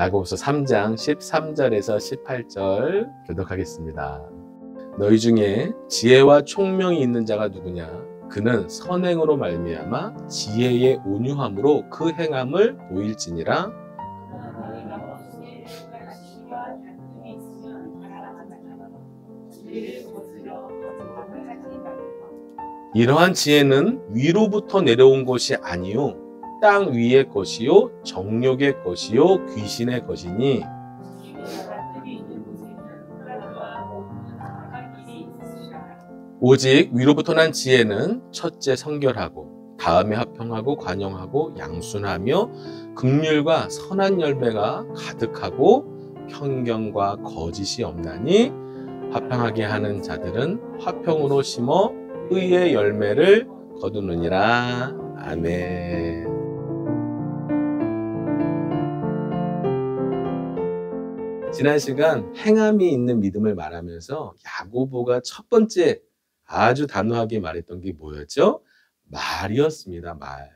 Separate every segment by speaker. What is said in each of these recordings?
Speaker 1: 야고보서 3장 13절에서 18절 교독하겠습니다. 너희 중에 지혜와 총명이 있는 자가 누구냐? 그는 선행으로 말미암아 지혜의 온유함으로 그 행함을 보일지니라. 이러한 지혜는 위로부터 내려온 것이 아니요 땅 위의 것이요 정욕의 것이요 귀신의 것이니 오직 위로부터 난 지혜는 첫째 성결하고 다음에 화평하고 관용하고 양순하며 긍휼과 선한 열매가 가득하고 편견과 거짓이 없나니 화평하게 하는 자들은 화평으로 심어 의의 열매를 거두느니라. 아멘. 지난 시간 행함이 있는 믿음을 말하면서 야고보가 첫 번째 아주 단호하게 말했던 게 뭐였죠? 말이었습니다. 말.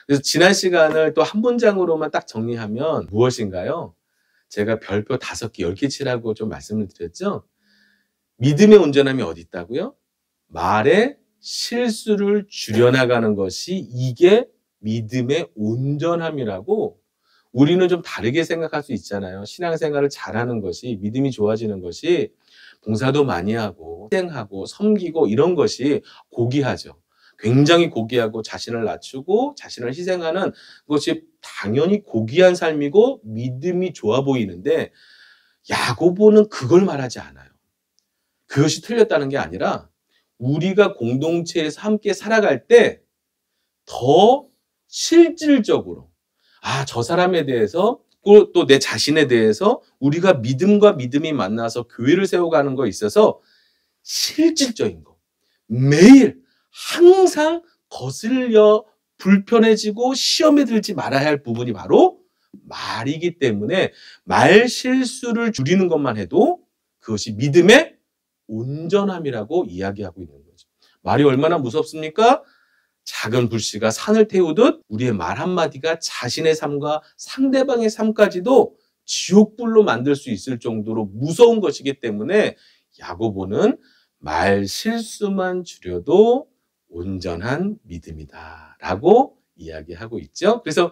Speaker 1: 그래서 지난 시간을 또 한 문장으로만 딱 정리하면 무엇인가요? 제가 별표 5개, 10개 치라고 좀 말씀을 드렸죠? 믿음의 온전함이 어디 있다고요? 말에 실수를 줄여나가는 것이 이게 믿음의 온전함이라고 우리는 좀 다르게 생각할 수 있잖아요. 신앙생활을 잘하는 것이, 믿음이 좋아지는 것이 봉사도 많이 하고 희생하고 섬기고 이런 것이 고귀하죠. 굉장히 고귀하고 자신을 낮추고 자신을 희생하는 것이 당연히 고귀한 삶이고 믿음이 좋아 보이는데 야고보는 그걸 말하지 않아요. 그것이 틀렸다는 게 아니라 우리가 공동체에서 함께 살아갈 때 더 실질적으로 저 사람에 대해서 또 내 자신에 대해서 우리가 믿음과 믿음이 만나서 교회를 세워가는 거에 있어서 실질적인 거 매일 항상 거슬려 불편해지고 시험에 들지 말아야 할 부분이 바로 말이기 때문에 말 실수를 줄이는 것만 해도 그것이 믿음의 온전함이라고 이야기하고 있는 거죠. 말이 얼마나 무섭습니까? 작은 불씨가 산을 태우듯 우리의 말 한마디가 자신의 삶과 상대방의 삶까지도 지옥불로 만들 수 있을 정도로 무서운 것이기 때문에 야고보는 말 실수만 줄여도 온전한 믿음이다 라고 이야기하고 있죠. 그래서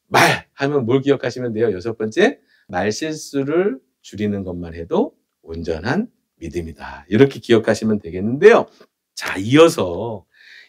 Speaker 1: 말 하면 뭘 기억하시면 돼요? 6번째, 말 실수를 줄이는 것만 해도 온전한 믿음이다. 이렇게 기억하시면 되겠는데요. 자, 이어서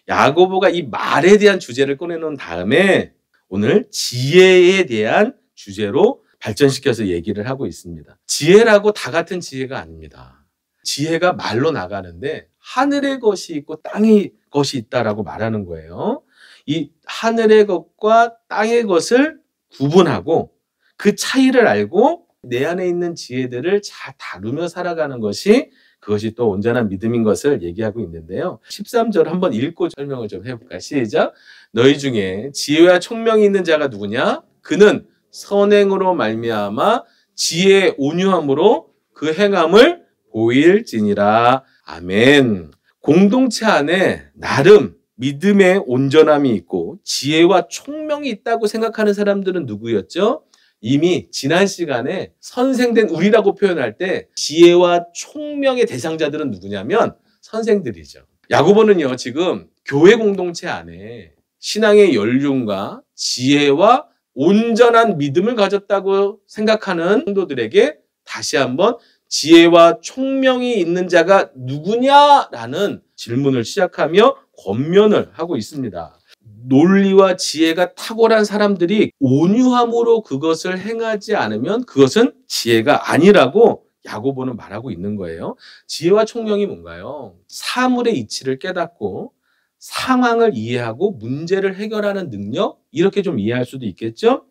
Speaker 1: 야고보가 이 말에 대한 주제를 꺼내놓은 다음에 오늘 지혜에 대한 주제로 발전시켜서 얘기를 하고 있습니다. 지혜라고 다 같은 지혜가 아닙니다. 지혜가 말로 나가는데 하늘의 것이 있고 땅의 것이 있다라고 말하는 거예요. 이 하늘의 것과 땅의 것을 구분하고 그 차이를 알고 내 안에 있는 지혜들을 잘 다루며 살아가는 것이 그것이 또 온전한 믿음인 것을 얘기하고 있는데요. 13절 한번 읽고 설명을 좀 해볼까요? 시작. 너희 중에 지혜와 총명이 있는 자가 누구냐? 그는 선행으로 말미암아 지혜의 온유함으로 그 행함을 보일지니라. 아멘. 공동체 안에 나름 믿음의 온전함이 있고 지혜와 총명이 있다고 생각하는 사람들은 누구였죠? 이미 지난 시간에 선생된 우리라고 표현할 때 지혜와 총명의 대상자들은 누구냐면 선생들이죠. 야고보는요, 지금 교회 공동체 안에 신앙의 연륜과 지혜와 온전한 믿음을 가졌다고 생각하는 성도들에게 다시 한번 지혜와 총명이 있는 자가 누구냐라는 질문을 시작하며 권면을 하고 있습니다. 논리와 지혜가 탁월한 사람들이 온유함으로 그것을 행하지 않으면 그것은 지혜가 아니라고 야고보는 말하고 있는 거예요. 지혜와 총명이 뭔가요? 사물의 이치를 깨닫고 상황을 이해하고 문제를 해결하는 능력? 이렇게 좀 이해할 수도 있겠죠?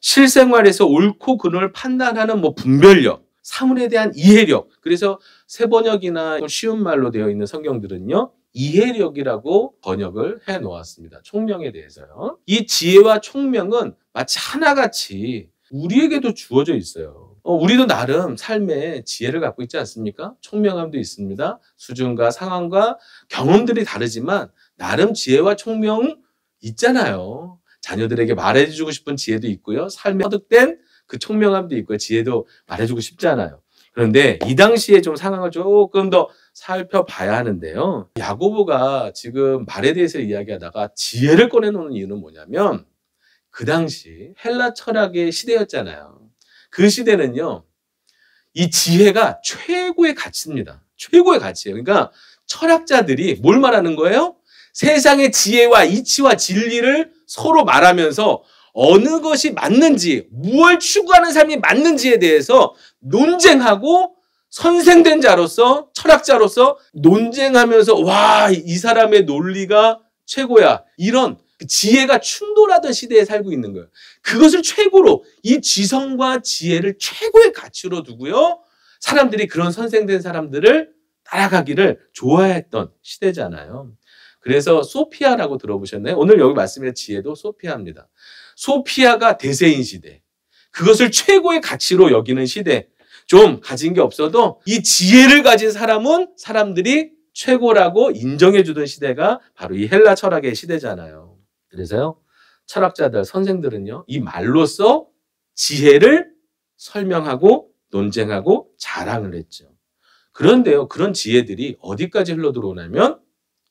Speaker 1: 실생활에서 옳고 그름을 판단하는 분별력, 사물에 대한 이해력. 그래서 세번역이나 쉬운 말로 되어 있는 성경들은요, 이해력이라고 번역을 해 놓았습니다. 총명에 대해서요. 이 지혜와 총명은 마치 하나같이 우리에게도 주어져 있어요. 우리도 나름 삶에 지혜를 갖고 있지 않습니까? 총명함도 있습니다. 수준과 상황과 경험들이 다르지만 나름 지혜와 총명 있잖아요. 자녀들에게 말해주고 싶은 지혜도 있고요. 삶에 터득된 그 총명함도 있고 지혜도 말해주고 싶잖아요. 그런데 이 당시에 좀 상황을 조금 더 살펴봐야 하는데요. 야고보가 지금 말에 대해서 이야기하다가 지혜를 꺼내놓는 이유는 뭐냐면 그 당시 헬라 철학의 시대였잖아요. 그 시대는요. 이 지혜가 최고의 가치입니다. 최고의 가치예요. 그러니까 철학자들이 뭘 말하는 거예요? 세상의 지혜와 이치와 진리를 서로 말하면서 어느 것이 맞는지, 무엇을 추구하는 삶이 맞는지에 대해서 논쟁하고 선생된 자로서, 철학자로서 논쟁하면서 와, 이 사람의 논리가 최고야. 이런 지혜가 충돌하던 시대에 살고 있는 거예요. 그것을 최고로, 이 지성과 지혜를 최고의 가치로 두고요. 사람들이 그런 선생된 사람들을 따라가기를 좋아했던 시대잖아요. 그래서 소피아라고 들어보셨나요? 오늘 여기 말씀의 지혜도 소피아입니다. 소피아가 대세인 시대. 그것을 최고의 가치로 여기는 시대. 좀 가진 게 없어도 이 지혜를 가진 사람은 사람들이 최고라고 인정해주던 시대가 바로 이 헬라 철학의 시대잖아요. 그래서요, 철학자들, 선생들은요, 이 말로써 지혜를 설명하고 논쟁하고 자랑을 했죠. 그런데요, 그런 지혜들이 어디까지 흘러들어오냐면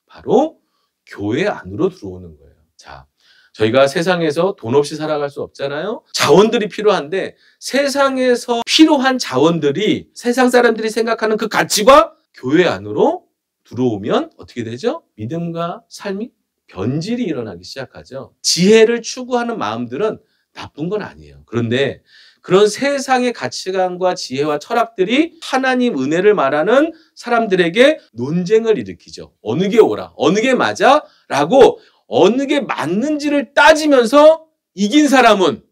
Speaker 1: 바로 교회 안으로 들어오는 거예요. 자, 저희가 세상에서 돈 없이 살아갈 수 없잖아요. 자원들이 필요한데 세상에서 필요한 자원들이 세상 사람들이 생각하는 그 가치가 교회 안으로 들어오면 어떻게 되죠? 믿음과 삶이 변질이 일어나기 시작하죠. 지혜를 추구하는 마음들은 나쁜 건 아니에요. 그런데 그런 세상의 가치관과 지혜와 철학들이 하나님 은혜를 말하는 사람들에게 논쟁을 일으키죠. 어느 게 옳아? 어느 게 맞아? 라고 어느 게 맞는지를 따지면서 이긴 사람은,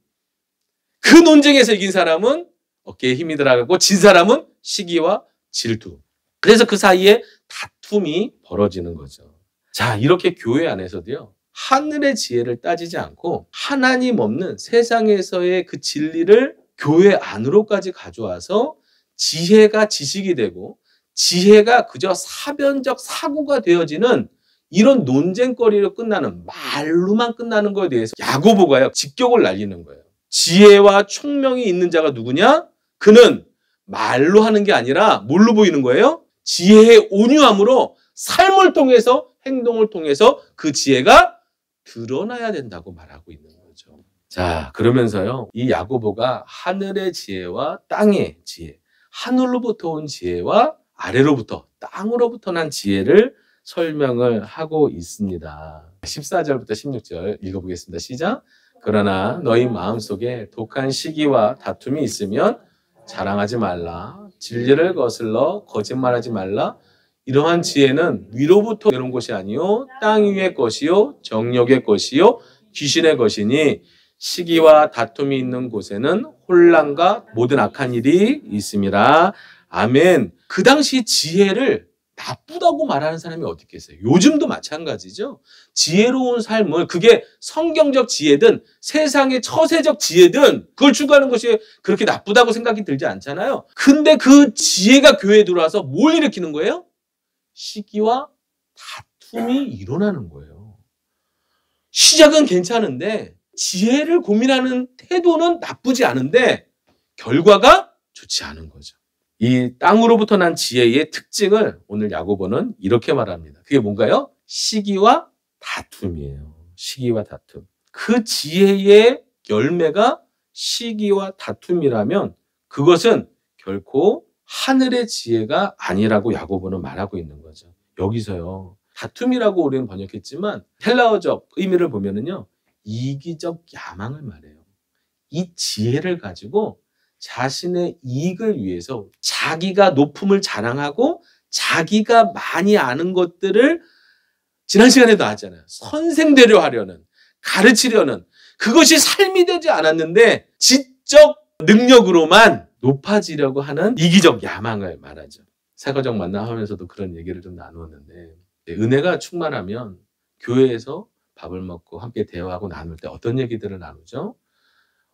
Speaker 1: 그 논쟁에서 이긴 사람은 어깨에 힘이 들어가고 진 사람은 시기와 질투. 그래서 그 사이에 다툼이 벌어지는 거죠. 자, 이렇게 교회 안에서도요. 하늘의 지혜를 따지지 않고 하나님 없는 세상에서의 그 진리를 교회 안으로까지 가져와서 지혜가 지식이 되고 지혜가 그저 사변적 사고가 되어지는 이런 논쟁거리로 끝나는, 말로만 끝나는 거에 대해서 야고보가요, 직격을 날리는 거예요. 지혜와 총명이 있는 자가 누구냐? 그는 말로 하는 게 아니라 뭘로 보이는 거예요? 지혜의 온유함으로 삶을 통해서, 행동을 통해서 그 지혜가 드러나야 된다고 말하고 있는 거죠. 자, 그러면서요, 이 야고보가 하늘의 지혜와 땅의 지혜, 하늘로부터 온 지혜와 아래로부터, 땅으로부터 난 지혜를 설명을 하고 있습니다. 14절부터 16절 읽어보겠습니다. 시작. 그러나 너희 마음속에 독한 시기와 다툼이 있으면 자랑하지 말라. 진리를 거슬러 거짓말하지 말라. 이러한 지혜는 위로부터 내려온 것이 아니요 땅 위의 것이요 정욕의 것이요 귀신의 것이니 시기와 다툼이 있는 곳에는 혼란과 모든 악한 일이 있음이라. 아멘. 그 당시 지혜를 나쁘다고 말하는 사람이 어디 있겠어요? 요즘도 마찬가지죠. 지혜로운 삶을, 그게 성경적 지혜든 세상의 처세적 지혜든 그걸 추구하는 것이 그렇게 나쁘다고 생각이 들지 않잖아요. 근데 그 지혜가 교회에 들어와서 뭘 일으키는 거예요? 시기와 다툼이 일어나는 거예요. 시작은 괜찮은데 지혜를 고민하는 태도는 나쁘지 않은데 결과가 좋지 않은 거죠. 이 땅으로부터 난 지혜의 특징을 오늘 야고보는 이렇게 말합니다. 그게 뭔가요? 시기와 다툼이에요. 시기와 다툼. 그 지혜의 열매가 시기와 다툼이라면 그것은 결코 하늘의 지혜가 아니라고 야고보는 말하고 있는 거죠. 여기서요, 다툼이라고 우리는 번역했지만 헬라어적 의미를 보면은요, 이기적 야망을 말해요. 이 지혜를 가지고 자신의 이익을 위해서 자기가 높음을 자랑하고 자기가 많이 아는 것들을 지난 시간에도 하잖아요. 선생되려 하려는, 가르치려는, 그것이 삶이 되지 않았는데 지적 능력으로만 높아지려고 하는 이기적 야망을 말하죠. 사거적 만남하면서도 그런 얘기를 좀 나누었는데, 은혜가 충만하면 교회에서 밥을 먹고 함께 대화하고 나눌 때 어떤 얘기들을 나누죠?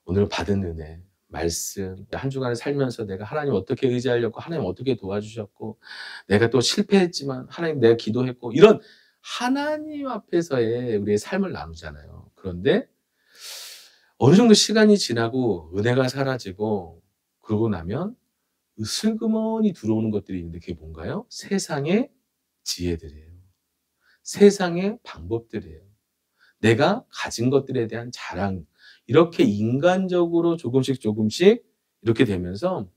Speaker 1: 오늘 받은 은혜, 말씀, 한 주간을 살면서 내가 하나님 어떻게 의지하려고, 하나님 어떻게 도와주셨고, 내가 또 실패했지만 하나님 내가 기도했고, 이런 하나님 앞에서의 우리의 삶을 나누잖아요. 그런데 어느 정도 시간이 지나고 은혜가 사라지고 그러고 나면 슬그머니 들어오는 것들이 있는데 그게 뭔가요? 세상의 지혜들이에요. 세상의 방법들이에요. 내가 가진 것들에 대한 자랑, 이렇게 인간적으로 조금씩 이렇게 되면서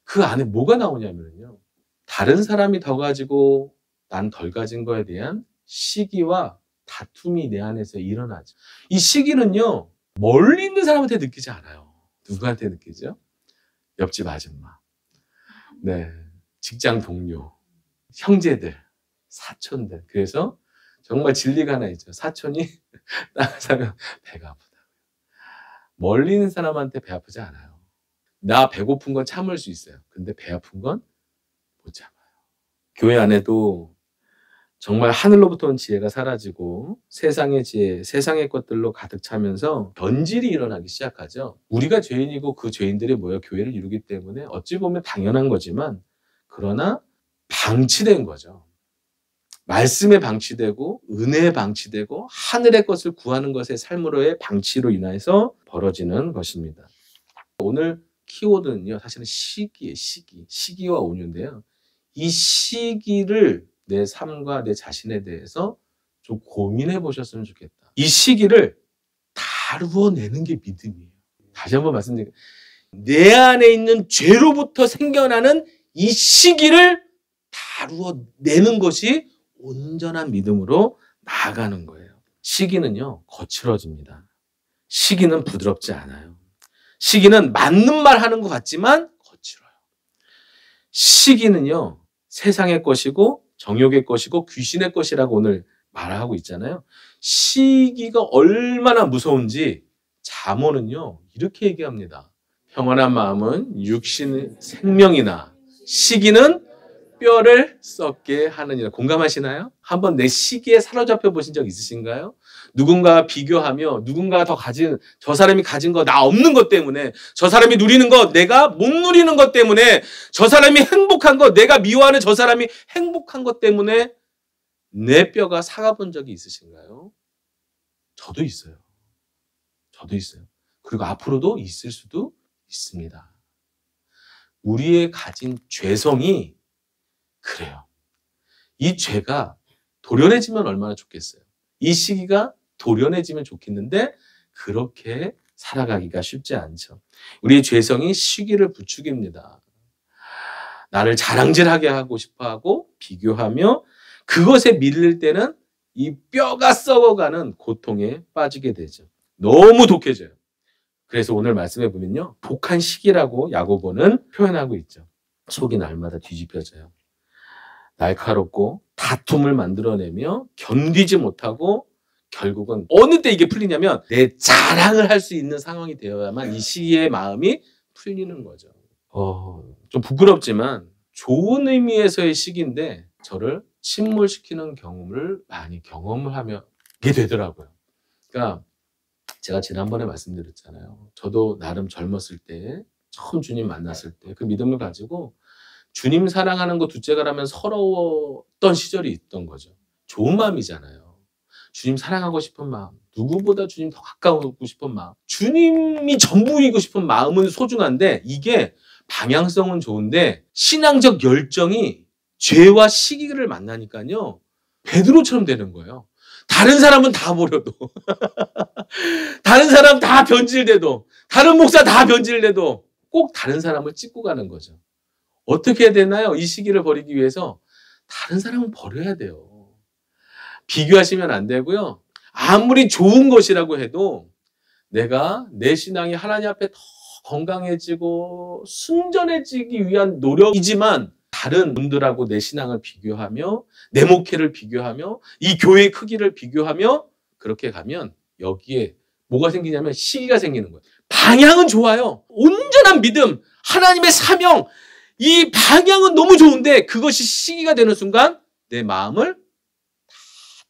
Speaker 1: 그 안에 뭐가 나오냐면요. 다른 사람이 더 가지고 난 덜 가진 거에 대한 시기와 다툼이 내 안에서 일어나죠. 이 시기는요, 멀리 있는 사람한테 느끼지 않아요. 누구한테 느끼죠? 옆집 아줌마, 네, 직장 동료, 형제들, 사촌들. 그래서 정말 진리가 하나 있죠. 사촌이 땅을 사면 배가 아프다. 멀리 있는 사람한테 배 아프지 않아요. 나 배고픈 건 참을 수 있어요. 근데 배 아픈 건 못 참아요. 교회 안에도 정말 하늘로부터 온 지혜가 사라지고 세상의 지혜, 세상의 것들로 가득 차면서 변질이 일어나기 시작하죠. 우리가 죄인이고 그 죄인들이 모여 교회를 이루기 때문에 어찌 보면 당연한 거지만, 그러나 방치된 거죠. 말씀에 방치되고 은혜에 방치되고 하늘의 것을 구하는 것의 삶으로의 방치로 인해서 벌어지는 것입니다. 오늘 키워드는요, 사실은 시기예요. 시기와 온유인데요. 이 시기를 내 삶과 내 자신에 대해서 좀 고민해 보셨으면 좋겠다. 이 시기를 다루어내는 게 믿음이에요. 다시 한번 말씀드릴게요. 내 안에 있는 죄로부터 생겨나는 이 시기를 다루어내는 것이 온전한 믿음으로 나아가는 거예요. 시기는요, 거칠어집니다. 시기는 부드럽지 않아요. 시기는 맞는 말 하는 것 같지만 거칠어요. 시기는요, 세상의 것이고 정욕의 것이고 귀신의 것이라고 오늘 말하고 있잖아요. 시기가 얼마나 무서운지 잠언은요, 이렇게 얘기합니다. 평안한 마음은 육신의 생명이나 시기는 뼈를 썩게 하느니라. 공감하시나요? 한번 내 시기에 사로잡혀 보신 적 있으신가요? 누군가와 비교하며 누군가가 더 가진, 저 사람이 가진 거 나 없는 것 때문에, 저 사람이 누리는 거 내가 못 누리는 것 때문에, 저 사람이 행복한 거 내가 미워하는 저 사람이 행복한 것 때문에 내 뼈가 삭아본 적이 있으신가요? 저도 있어요. 저도 있어요. 그리고 앞으로도 있을 수도 있습니다. 우리의 가진 죄성이 그래요. 이 죄가 도려내지면 얼마나 좋겠어요. 이 시기가 도려내지면 좋겠는데 그렇게 살아가기가 쉽지 않죠. 우리의 죄성이 시기를 부추깁니다. 나를 자랑질하게 하고 싶어하고 비교하며 그것에 밀릴 때는 이 뼈가 썩어가는 고통에 빠지게 되죠. 너무 독해져요. 그래서 오늘 말씀해 보면요, 독한 시기라고 야고보는 표현하고 있죠. 속이 날마다 뒤집혀져요. 날카롭고 다툼을 만들어내며 견디지 못하고 결국은 어느 때 이게 풀리냐면 내 자랑을 할 수 있는 상황이 되어야만 이 시기의 마음이 풀리는 거죠. 좀 부끄럽지만 좋은 의미에서의 시기인데 저를 침몰시키는 경험을 많이 경험을 하게 되더라고요. 그러니까 제가 지난번에 말씀드렸잖아요. 저도 나름 젊었을 때, 처음 주님 만났을 때 그 믿음을 가지고 주님 사랑하는 거 둘째가라면 서러웠던 시절이 있던 거죠. 좋은 마음이잖아요. 주님 사랑하고 싶은 마음, 누구보다 주님 더 가까우고 싶은 마음, 주님이 전부이고 싶은 마음은 소중한데 이게 방향성은 좋은데 신앙적 열정이 죄와 시기를 만나니까요, 베드로처럼 되는 거예요. 다른 사람은 다 버려도 다른 사람 다 변질돼도 다른 목사 다 변질돼도 꼭 다른 사람을 찍고 가는 거죠. 어떻게 해야 되나요? 이 시기를 버리기 위해서 다른 사람은 버려야 돼요. 비교하시면 안 되고요. 아무리 좋은 것이라고 해도 내가 내 신앙이 하나님 앞에 더 건강해지고 순전해지기 위한 노력이지만 다른 분들하고 내 신앙을 비교하며 내 목회를 비교하며 이 교회의 크기를 비교하며 그렇게 가면 여기에 뭐가 생기냐면 시기가 생기는 거예요. 방향은 좋아요. 온전한 믿음, 하나님의 사명, 이 방향은 너무 좋은데 그것이 시기가 되는 순간 내 마음을 다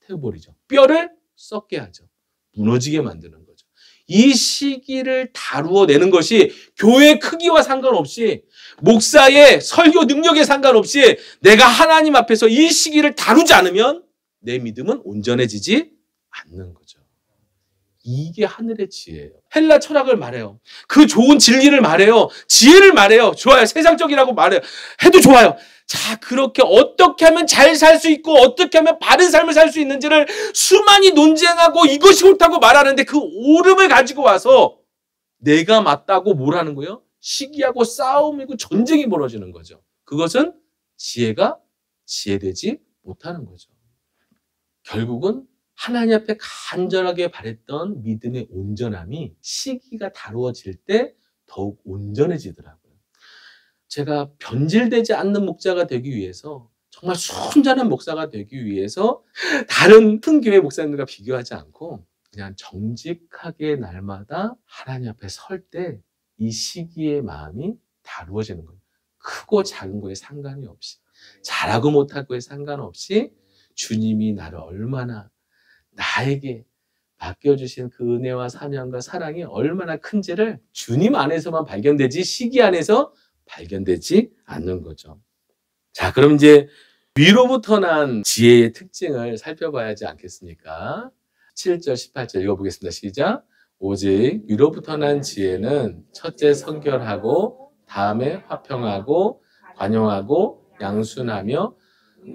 Speaker 1: 태워버리죠. 뼈를 썩게 하죠. 무너지게 만드는 거죠. 이 시기를 다루어내는 것이 교회의 크기와 상관없이 목사의 설교 능력에 상관없이 내가 하나님 앞에서 이 시기를 다루지 않으면 내 믿음은 온전해지지 않는 거죠. 이게 하늘의 지혜예요. 헬라 철학을 말해요. 그 좋은 진리를 말해요. 지혜를 말해요. 좋아요. 세상적이라고 말해요. 해도 좋아요. 자, 그렇게 어떻게 하면 잘 살 수 있고 어떻게 하면 바른 삶을 살 수 있는지를 수많이 논쟁하고 이것이 옳다고 말하는데 그 옳음을 가지고 와서 내가 맞다고 뭘 하는 거예요? 시기하고 싸움이고 전쟁이 벌어지는 거죠. 그것은 지혜가 지혜되지 못하는 거죠. 결국은 하나님 앞에 간절하게 바랬던 믿음의 온전함이 시기가 다루어질 때 더욱 온전해지더라고요. 제가 변질되지 않는 목자가 되기 위해서, 정말 순전한 목사가 되기 위해서 다른 큰 교회 목사님들과 비교하지 않고 그냥 정직하게 날마다 하나님 앞에 설 때 이 시기의 마음이 다루어지는 거예요. 크고 작은 거에 상관이 없이, 잘하고 못하고에 상관없이 주님이 나를 얼마나, 나에게 맡겨주신 그 은혜와 사명과 사랑이 얼마나 큰지를 주님 안에서만 발견되지 시기 안에서 발견되지 않는 거죠. 자, 그럼 이제 위로부터 난 지혜의 특징을 살펴봐야 하지 않겠습니까? 7절, 18절 읽어보겠습니다. 시작. 오직 위로부터 난 지혜는 첫째 성결하고 다음에 화평하고 관용하고 양순하며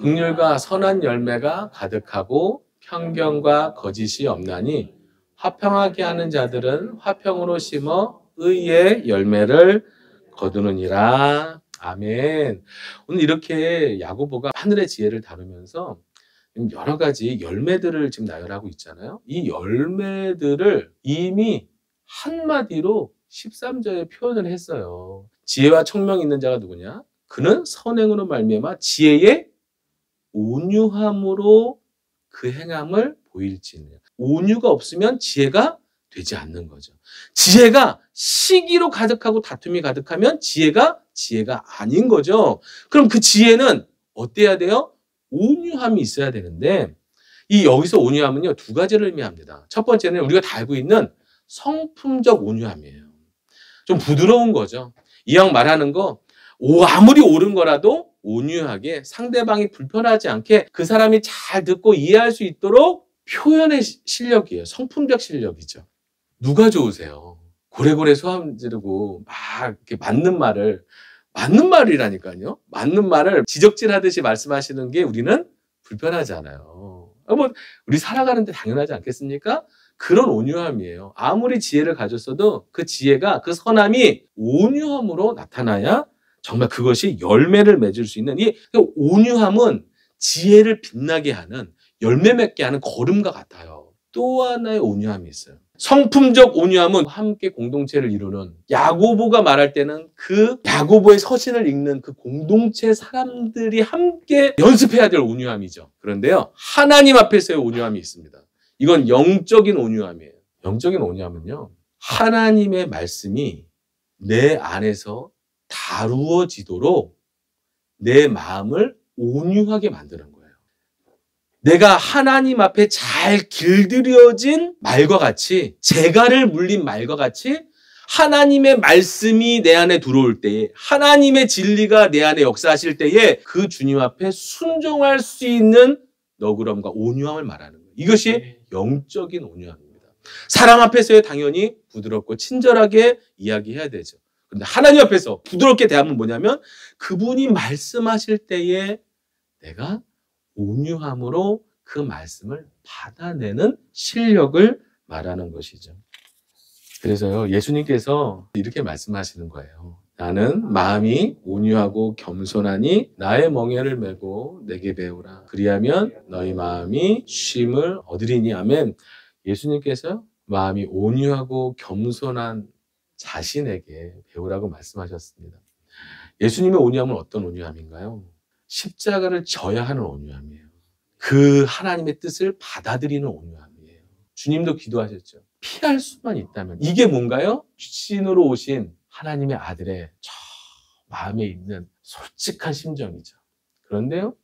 Speaker 1: 긍휼과 선한 열매가 가득하고 편견과 거짓이 없나니 화평하게 하는 자들은 화평으로 심어 의의 열매를 거두느니라. 아멘. 오늘 이렇게 야고보가 하늘의 지혜를 다루면서 여러 가지 열매들을 지금 나열하고 있잖아요. 이 열매들을 이미 한마디로 13절에 표현을 했어요. 지혜와 청명이 있는 자가 누구냐? 그는 선행으로 말미암아 지혜의 온유함으로 그 행함을 보일지니라. 온유가 없으면 지혜가 되지 않는 거죠. 지혜가 시기로 가득하고 다툼이 가득하면 지혜가 아닌 거죠. 그럼 그 지혜는 어때야 돼요? 온유함이 있어야 되는데, 이 여기서 온유함은요, 두 가지를 의미합니다. 첫 번째는 우리가 다 알고 있는 성품적 온유함이에요. 좀 부드러운 거죠. 이왕 말하는 거, 아무리 옳은 거라도 온유하게 상대방이 불편하지 않게 그 사람이 잘 듣고 이해할 수 있도록 표현의 실력이에요. 성품적 실력이죠. 누가 좋으세요? 고래고래 소환 지르고 막 이렇게 맞는 말이라니까요. 맞는 말을 지적질하듯이 말씀하시는 게 우리는 불편하잖아요. 우리 살아가는데 당연하지 않겠습니까? 그런 온유함이에요. 아무리 지혜를 가졌어도 그 지혜가, 그 선함이 온유함으로 나타나야 정말 그것이 열매를 맺을 수 있는, 이 온유함은 지혜를 빛나게 하는, 열매 맺게 하는 걸음과 같아요. 또 하나의 온유함이 있어요. 성품적 온유함은 함께 공동체를 이루는, 야고보가 말할 때는 그 야고보의 서신을 읽는 그 공동체 사람들이 함께 연습해야 될 온유함이죠. 그런데요, 하나님 앞에서의 온유함이 있습니다. 이건 영적인 온유함이에요. 영적인 온유함은요, 하나님의 말씀이 내 안에서 다루어지도록 내 마음을 온유하게 만드는 거예요. 내가 하나님 앞에 잘 길들여진 말과 같이, 재갈을 물린 말과 같이 하나님의 말씀이 내 안에 들어올 때에, 하나님의 진리가 내 안에 역사하실 때에 그 주님 앞에 순종할 수 있는 너그럼과 온유함을 말하는 거예요. 이것이 영적인 온유함입니다. 사람 앞에서야 당연히 부드럽고 친절하게 이야기해야 되죠. 그런데 하나님 앞에서 부드럽게 대하면 뭐냐면, 그분이 말씀하실 때에 내가 온유함으로 그 말씀을 받아내는 실력을 말하는 것이죠. 그래서요, 예수님께서 이렇게 말씀하시는 거예요. 나는 마음이 온유하고 겸손하니 나의 멍에를 메고 내게 배우라. 그리하면 너희 마음이 쉼을 얻으리니. 아멘. 예수님께서 마음이 온유하고 겸손한 자신에게 배우라고 말씀하셨습니다. 예수님의 온유함은 어떤 온유함인가요? 십자가를 져야 하는 온유함이에요. 그 하나님의 뜻을 받아들이는 온유함이에요. 주님도 기도하셨죠. 피할 수만 있다면. 이게 뭔가요? 신으로 오신 하나님의 아들의 저 마음에 있는 솔직한 심정이죠. 그런데요,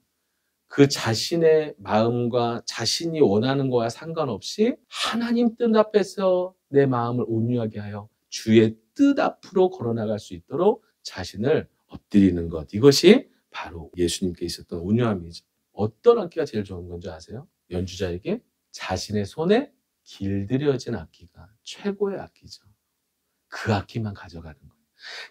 Speaker 1: 그 자신의 마음과 자신이 원하는 거와 상관없이 하나님 뜻 앞에서 내 마음을 온유하게 하여 주의 뜻 앞으로 걸어나갈 수 있도록 자신을 엎드리는 것. 이것이 바로 예수님께 있었던 온유함이죠. 어떤 악기가 제일 좋은 건지 아세요? 연주자에게 자신의 손에 길들여진 악기가 최고의 악기죠. 그 악기만 가져가는 거예요.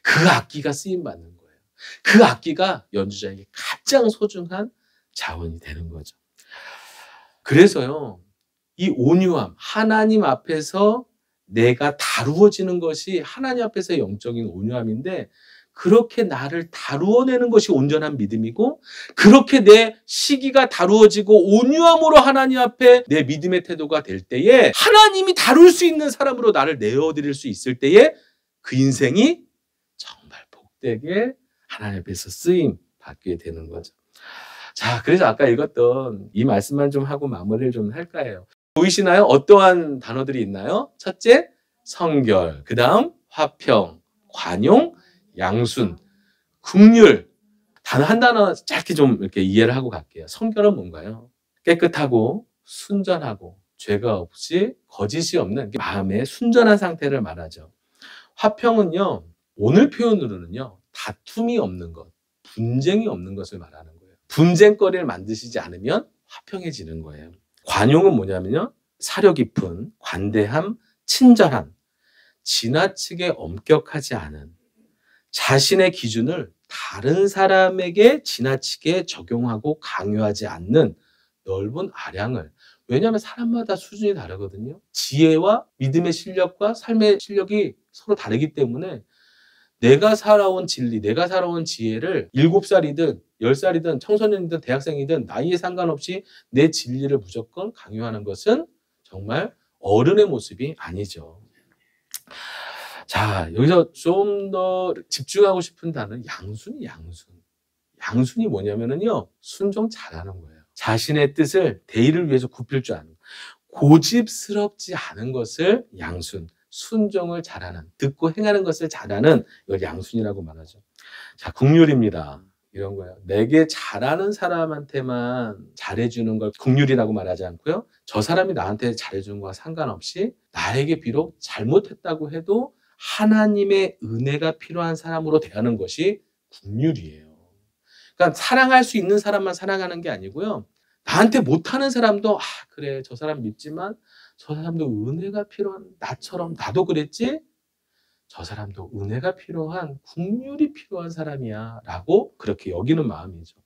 Speaker 1: 그 악기가 쓰임받는 거예요. 그 악기가 연주자에게 가장 소중한 자원이 되는 거죠. 그래서요, 이 온유함, 하나님 앞에서 내가 다루어지는 것이 하나님 앞에서의 영적인 온유함인데, 그렇게 나를 다루어내는 것이 온전한 믿음이고, 그렇게 내 시기가 다루어지고 온유함으로 하나님 앞에 내 믿음의 태도가 될 때에 하나님이 다룰 수 있는 사람으로 나를 내어드릴 수 있을 때에 그 인생이 정말 복되게 하나님 앞에서 쓰임 받게 되는 거죠. 자, 그래서 아까 읽었던 이 말씀만 좀 하고 마무리를 좀 할까 해요. 보이시나요? 어떠한 단어들이 있나요? 첫째, 성결. 그 다음, 화평, 관용, 양순, 긍휼. 단어 한 단어 짧게 좀 이렇게 이해를 하고 갈게요. 성결은 뭔가요? 깨끗하고 순전하고 죄가 없이 거짓이 없는 마음의 순전한 상태를 말하죠. 화평은요, 오늘 표현으로는요, 다툼이 없는 것, 분쟁이 없는 것을 말하는 거예요. 분쟁거리를 만드시지 않으면 화평해지는 거예요. 관용은 뭐냐면요, 사려 깊은 관대함, 친절함, 지나치게 엄격하지 않은, 자신의 기준을 다른 사람에게 지나치게 적용하고 강요하지 않는 넓은 아량을. 왜냐하면 사람마다 수준이 다르거든요. 지혜와 믿음의 실력과 삶의 실력이 서로 다르기 때문에 내가 살아온 진리, 내가 살아온 지혜를 7살이든 10살이든 청소년이든 대학생이든 나이에 상관없이 내 진리를 무조건 강요하는 것은 정말 어른의 모습이 아니죠. 자, 여기서 좀 더 집중하고 싶은 단어는 양순이 양순. 양순이 뭐냐면요, 순종 잘하는 거예요. 자신의 뜻을 대의를 위해서 굽힐 줄 아는, 고집스럽지 않은 것을 양순, 순종을 잘하는, 듣고 행하는 것을 잘하는, 이걸 양순이라고 말하죠. 자, 긍휼입니다. 이런 거예요. 내게 잘하는 사람한테만 잘해주는 걸 긍휼이라고 말하지 않고요, 저 사람이 나한테 잘해주는 거와 상관없이 나에게 비록 잘못했다고 해도 하나님의 은혜가 필요한 사람으로 대하는 것이 긍휼이에요. 그러니까 사랑할 수 있는 사람만 사랑하는 게 아니고요, 나한테 못하는 사람도 그래, 저 사람 밉지만 저 사람도 은혜가 필요한, 나처럼 나도 그랬지? 저 사람도 은혜가 필요한, 긍휼이 필요한 사람이야 라고 그렇게 여기는 마음이죠.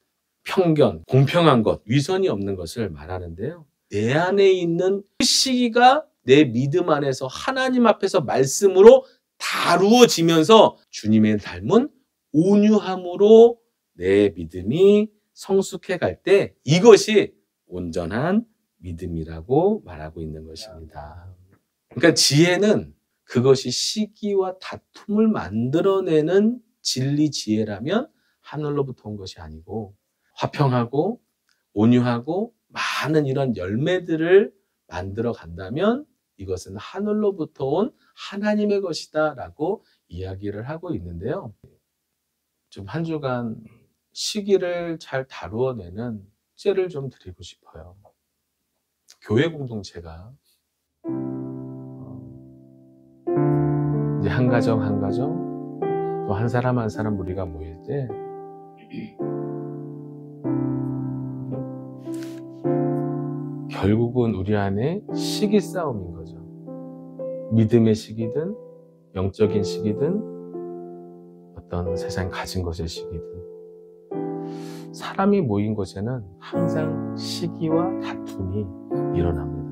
Speaker 1: 편견, 공평한 것, 위선이 없는 것을 말하는데요, 내 안에 있는 그 시기가 내 믿음 안에서 하나님 앞에서 말씀으로 다루어지면서 주님의 닮은 온유함으로 내 믿음이 성숙해 갈 때 이것이 온전한 믿음이라고 말하고 있는 것입니다. 그러니까 지혜는 그것이 시기와 다툼을 만들어내는 진리 지혜라면 하늘로부터 온 것이 아니고, 화평하고 온유하고 많은 이런 열매들을 만들어 간다면 이것은 하늘로부터 온 하나님의 것이다 라고 이야기를 하고 있는데요. 좀 한 주간 시기를 잘 다루어내는 숙제를 좀 드리고 싶어요. 교회 공동체가 이제 한 가정 한 가정, 또 한 사람 한 사람 우리가 모일 때 결국은 우리 안에 시기 싸움인 거죠. 믿음의 시기든 영적인 시기든 어떤 세상 가진 것의 시기든 사람이 모인 곳에는 항상 시기와 다툼이 일어납니다.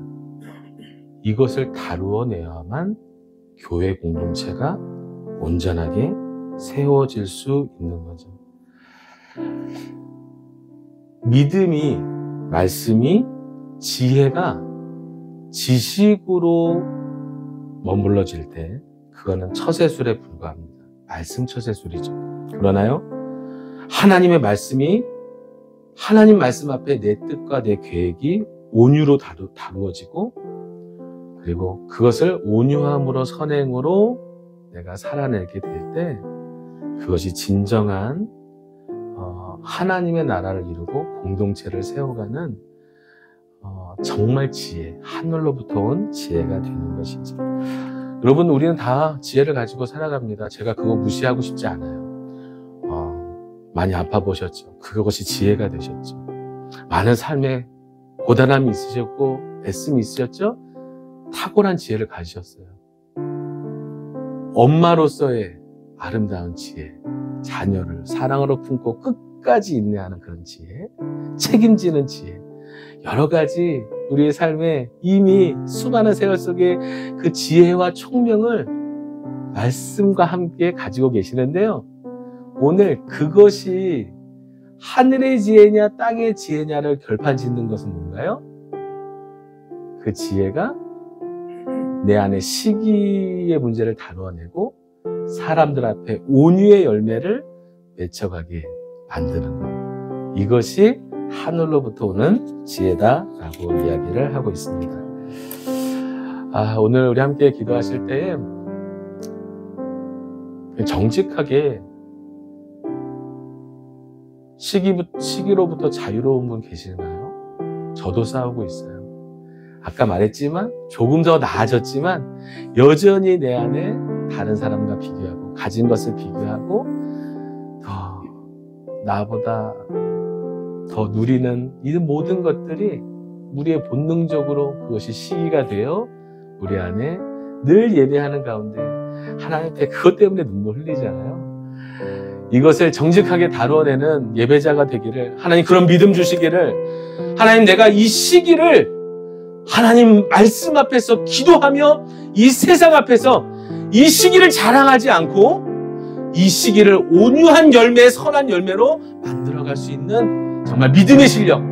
Speaker 1: 이것을 다루어내야만 교회 공동체가 온전하게 세워질 수 있는 거죠. 믿음이, 말씀이, 지혜가 지식으로 머물러질 때 그거는 처세술에 불과합니다. 말씀 처세술이죠. 그러나요, 하나님의 말씀이, 하나님 말씀 앞에 내 뜻과 내 계획이 온유로 다루어지고, 그리고 그것을 온유함으로 선행으로 내가 살아내게 될 때 그것이 진정한 하나님의 나라를 이루고 공동체를 세워가는 정말 지혜, 하늘로부터 온 지혜가 되는 것이죠. 여러분, 우리는 다 지혜를 가지고 살아갑니다. 제가 그거 무시하고 싶지 않아요. 많이 아파 보셨죠? 그것이 지혜가 되셨죠. 많은 삶에 고단함이 있으셨고 애씀이 있으셨죠? 탁월한 지혜를 가지셨어요. 엄마로서의 아름다운 지혜, 자녀를 사랑으로 품고 끝까지 인내하는 그런 지혜, 책임지는 지혜, 여러 가지 우리의 삶에 이미 수많은 세월 속에 그 지혜와 총명을 말씀과 함께 가지고 계시는데요. 오늘 그것이 하늘의 지혜냐 땅의 지혜냐를 결판짓는 것은 뭔가요? 그 지혜가 내 안에 시기의 문제를 다루어내고 사람들 앞에 온유의 열매를 맺혀가게 만드는 것. 이것이 하늘로부터 오는 지혜다라고 이야기를 하고 있습니다. 오늘 우리 함께 기도하실 때에 정직하게 시기로부터 자유로운 분 계시나요? 저도 싸우고 있어요. 아까 말했지만 조금 더 나아졌지만 여전히 내 안에 다른 사람과 비교하고 가진 것을 비교하고 더 나보다 더 누리는 이 모든 것들이 우리의 본능적으로 그것이 시기가 되어 우리 안에 늘 예배하는 가운데 하나님 앞에 그것 때문에 눈물 흘리잖아요. 이것을 정직하게 다루어내는 예배자가 되기를 하나님 그런 믿음 주시기를 하나님 내가 이 시기를 하나님 말씀 앞에서 기도하며 이 세상 앞에서 이 시기를 자랑하지 않고 이 시기를 온유한 열매, 선한 열매로 만들어갈 수 있는 정말 믿음의 실력,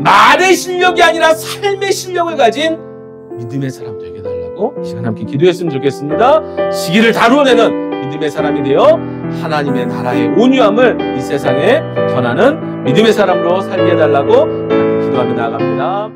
Speaker 1: 말의 실력이 아니라 삶의 실력을 가진 믿음의 사람 되게 해달라고 이 시간 함께 기도했으면 좋겠습니다. 시기를 다루어내는 믿음의 사람이 되어 하나님의 나라의 온유함을 이 세상에 전하는 믿음의 사람으로 살게 해달라고 기도하며 나아갑니다.